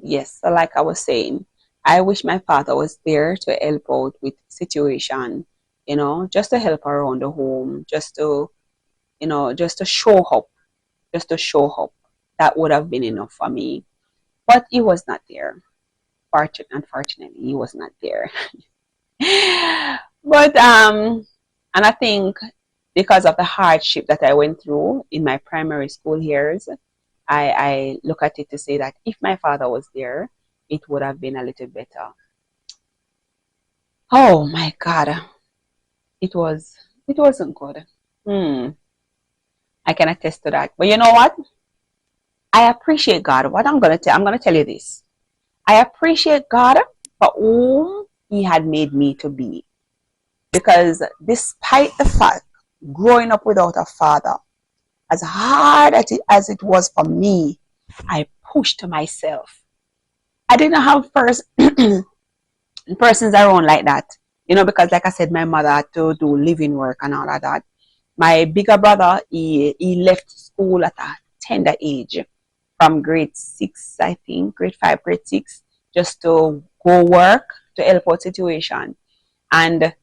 yes, so like I was saying, I wish my father was there to help out with situation, just to help around the home, just to, just to show up, just to show up. That would have been enough for me. But he was not there. Unfortunately, he was not there. But and I think because of the hardship that I went through in my primary school years, I look at it to say that if my father was there, it would have been a little better. Oh my God, it wasn't good. Hmm, I can attest to that. But you know what? I appreciate God. I'm gonna tell you this. I appreciate God for whom He had made me to be. Because despite the fact growing up without a father, as hard as it was for me, I pushed myself. I didn't have persons around like that, because like I said, my mother had to do living work and all of that. My bigger brother, he left school at a tender age from grade 6, I think, grade 5, grade 6, just to go work to help out situation. And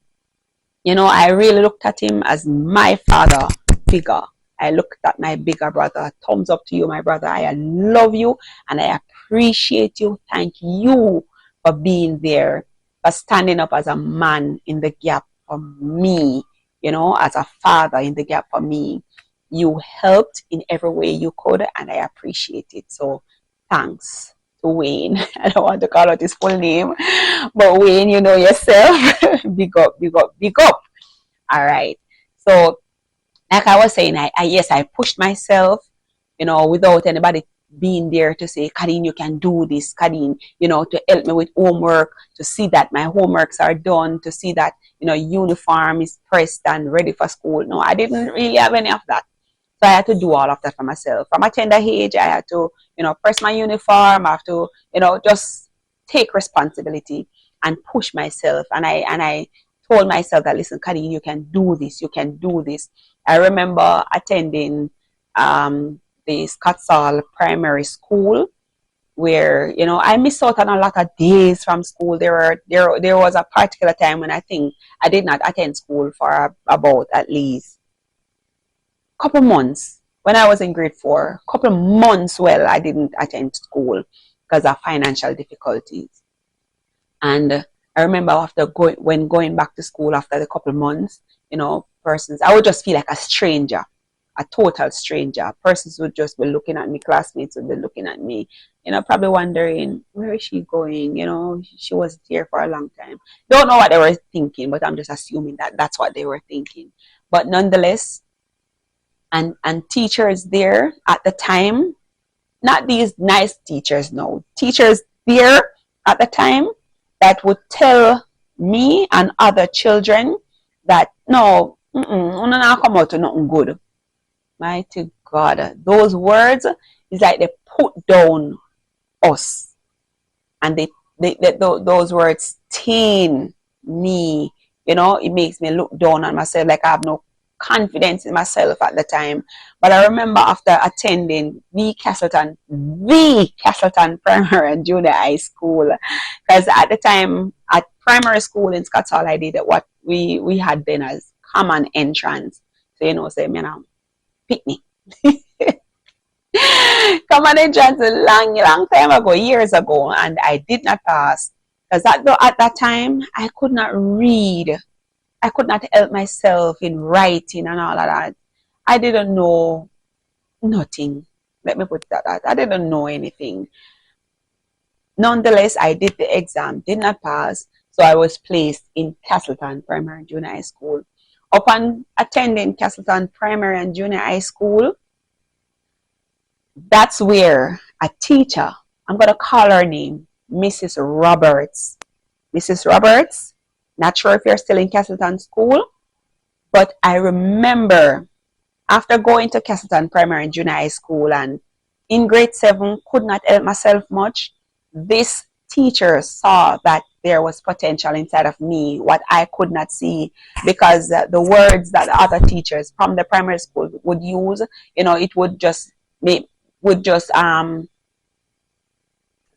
I really looked at him as my father figure. I looked at my bigger brother. Thumbs up to you, my brother. I love you and I appreciate you. Thank you for being there, for standing up as a man in the gap for me, as a father in the gap for me. You helped in every way you could, and I appreciate it. So thanks to Wayne. I don't want to call out his full name, but Wayne, you know yourself. Big up, big up, big up. All right. So like I was saying, I pushed myself, without anybody being there to say, Kadeen, you can do this, Kadeen, to help me with homework, to see that my homeworks are done, to see that, uniform is pressed and ready for school. No, I didn't really have any of that. So I had to do all of that for myself. From a tender age, I had to, press my uniform. I have to, just take responsibility and push myself. And I told myself that, listen, Kadeen, you can do this. You can do this. I remember attending the Scotsall Primary School, where I missed out on a lot of days from school. There was a particular time when I think I did not attend school for about at least couple months when I was in grade 4. Couple months, well, I didn't attend school because of financial difficulties. And I remember when going back to school after the couple months, persons, I would just feel like a stranger, a total stranger. Persons would just be looking at me, classmates would be looking at me, probably wondering, where is she going? She was here for a long time. Don't know what they were thinking, but I'm just assuming that that's what they were thinking. But nonetheless, and teachers there at the time, not these nice teachers, no, teachers there at the time that would tell me and other children that no, not come out to nothing good. Mighty God, those words is like they put down us, and those words stain me. It makes me look down on myself, like I have no confidence in myself at the time. But I remember after attending the Castleton Primary and Junior High School, because at the time at primary school in Scotsall, I did what we had then as common entrance. So say, pick me. Common entrance a long time ago, years ago, and I did not pass because at that time I could not read. I could not help myself in writing and all of that. I didn't know nothing. Let me put that out. I didn't know anything. Nonetheless, I did the exam, did not pass, so I was placed in Castleton Primary and Junior High School. Upon attending Castleton Primary and Junior High School, that's where a teacher, I'm going to call her name, Mrs. Roberts. Mrs. Roberts, not sure if you're still in Castleton School, but I remember after going to Castleton Primary and Junior High School and in grade 7, could not help myself much. This teacher saw that there was potential inside of me, what I could not see, because the words that the other teachers from the primary school would use, it would just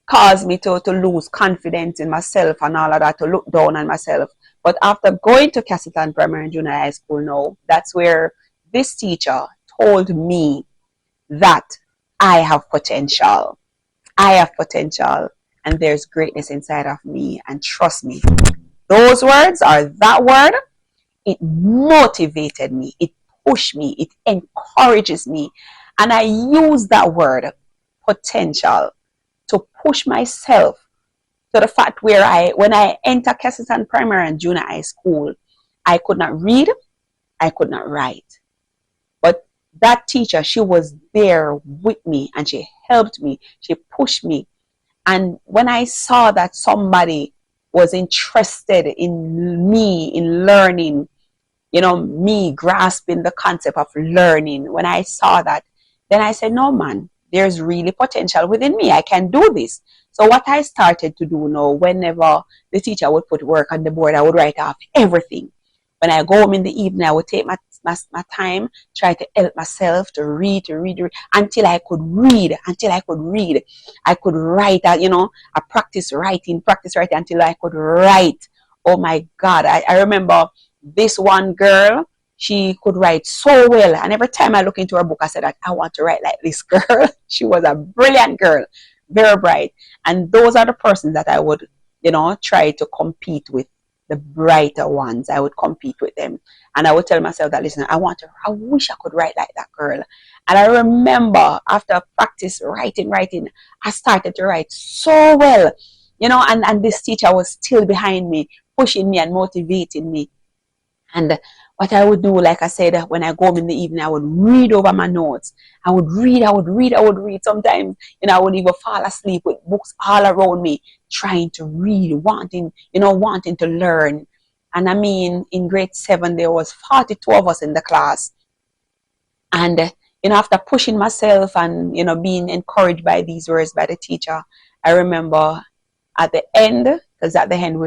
caused me to lose confidence in myself and all of that, to look down on myself. But after going to Castleton Primary and Junior High School now, that's where this teacher told me that I have potential. I have potential and there's greatness inside of me. And trust me, those words, or that word, it motivated me. It pushed me. It encourages me. And I use that word, potential, to push myself to the fact where when I enter Castleton Primary and Junior High School, I could not read, I could not write. But that teacher, she was there with me and she helped me, she pushed me. And when I saw that somebody was interested in me, in learning, me grasping the concept of learning, when I saw that, then I said, no, man, there's really potential within me. I can do this. So what I started to do now, whenever the teacher would put work on the board, I would write off everything. When I go home in the evening, I would take my time, try to help myself to read, until I could read, I could write, I practice writing until I could write. Oh my God, I remember this one girl, she could write so well. And every time I look into her book, I said that I want to write like this girl. She was a brilliant girl, very bright. And those are the persons that I would, try to compete with. The brighter ones, I would compete with them. And I would tell myself that, listen, I wish I could write like that girl. And I remember after practice writing, I started to write so well, and this teacher was still behind me, pushing me and motivating me. And what I would do, like I said, when I go home in the evening, I would read over my notes. I would read. Sometimes, I would even fall asleep with books all around me, trying to read, wanting to learn. And I mean, in grade 7, there was 42 of us in the class. And, after pushing myself and, being encouraged by these words by the teacher, I remember at the end, because at the end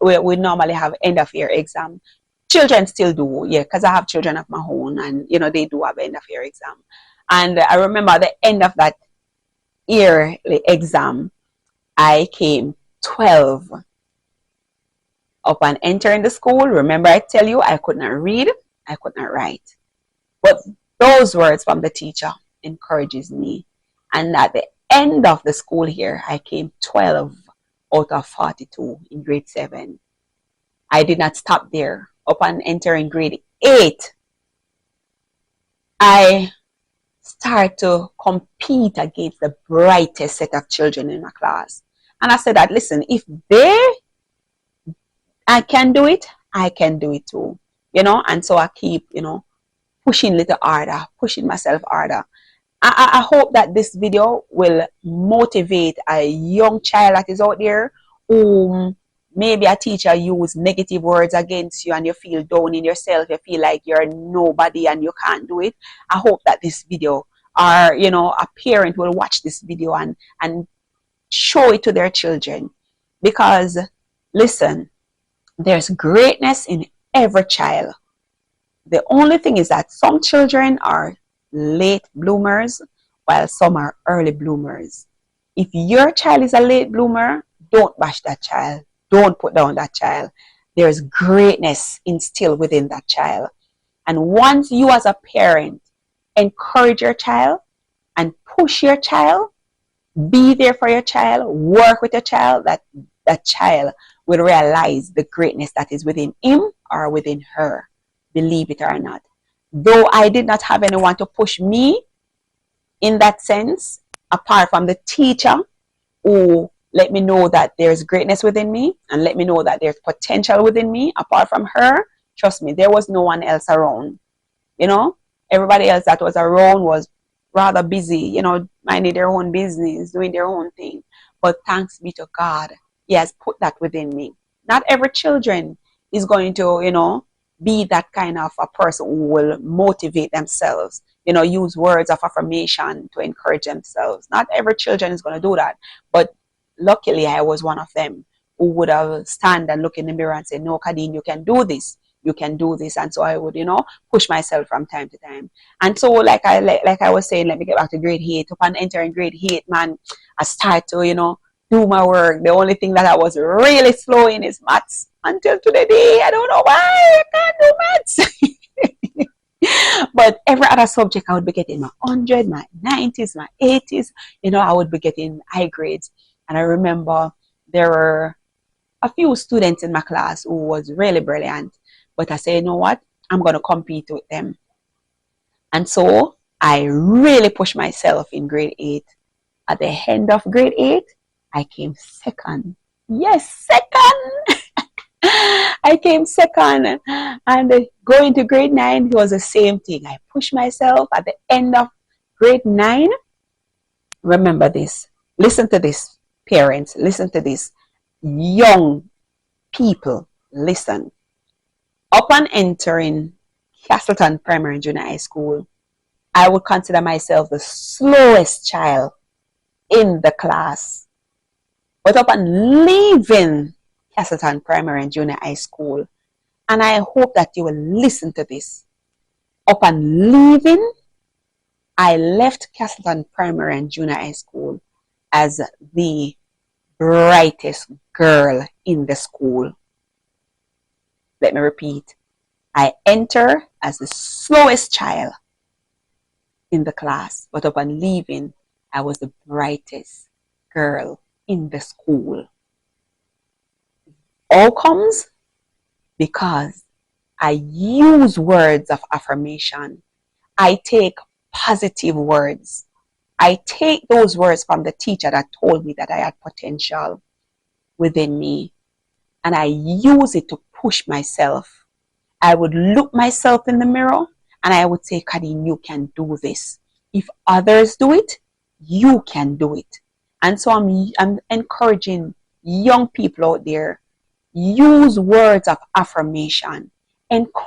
we normally have end of year exam. Children still do, yeah, because I have children of my own, and they do have end of year exam. And I remember at the end of that yearly exam, I came 12. Upon entering the school, remember I tell you, I could not read, I could not write. But those words from the teacher encourages me. And at the end of the school year, I came 12 out of 42 in grade 7. I did not stop there. Upon entering grade 8, I start to compete against the brightest set of children in my class. And I said that, listen, if I can do it, I can do it too. And so I keep, pushing little harder, pushing myself harder. I hope that this video will motivate a young child that is out there whom maybe a teacher use negative words against you and you feel down in yourself, you feel like you're nobody and you can't do it. I hope that this video, or a parent will watch this video and show it to their children. Because listen, there's greatness in every child. The only thing is that some children are late bloomers while some are early bloomers. If your child is a late bloomer, don't bash that child. Don't put down that child. There's greatness instilled within that child. And once you as a parent encourage your child and push your child, be there for your child, work with your child, that child will realize the greatness that is within him or within her. Believe it or not. Though I did not have anyone to push me in that sense, apart from the teacher who let me know that there's greatness within me and let me know that there's potential within me. Apart from her, trust me, there was no one else around. Everybody else that was around was rather busy, minding their own business, doing their own thing. But thanks be to God, He has put that within me. Not every children is going to, be that kind of a person who will motivate themselves, use words of affirmation to encourage themselves. Not every children is going to do that. But luckily, I was one of them who would have stand and look in the mirror and say, no, Kadeen, you can do this. You can do this. And so I would, push myself from time to time. And so like I was saying, let me get back to grade 8. Upon entering grade 8, man, I start to, do my work. The only thing that I was really slow in is maths. Until to the day, I don't know why I can't do maths. But every other subject, I would be getting my 100, my 90s, my 80s. I would be getting high grades. And I remember there were a few students in my class who was really brilliant. But I said, you know what? I'm going to compete with them. And so I really pushed myself in grade 8. At the end of grade 8, I came second. Yes, second. I came second. And going to grade 9, it was the same thing. I pushed myself at the end of grade 9. Remember this. Listen to this, parents. Listen to this. Young people, listen. Upon entering Castleton Primary and Junior High School, I would consider myself the slowest child in the class. But upon leaving Castleton Primary and Junior High School, and I hope that you will listen to this. Upon leaving, I left Castleton Primary and Junior High School as the brightest girl in the school. Let me repeat. I enter as the slowest child in the class, but upon leaving, I was the brightest girl in the school. All comes because I use words of affirmation. I take positive words. I take those words from the teacher that told me that I had potential within me, and I use it to push myself. I would look myself in the mirror and I would say, Kadeen, you can do this. If others do it, you can do it. And so I'm encouraging young people out there, use words of affirmation. Encourage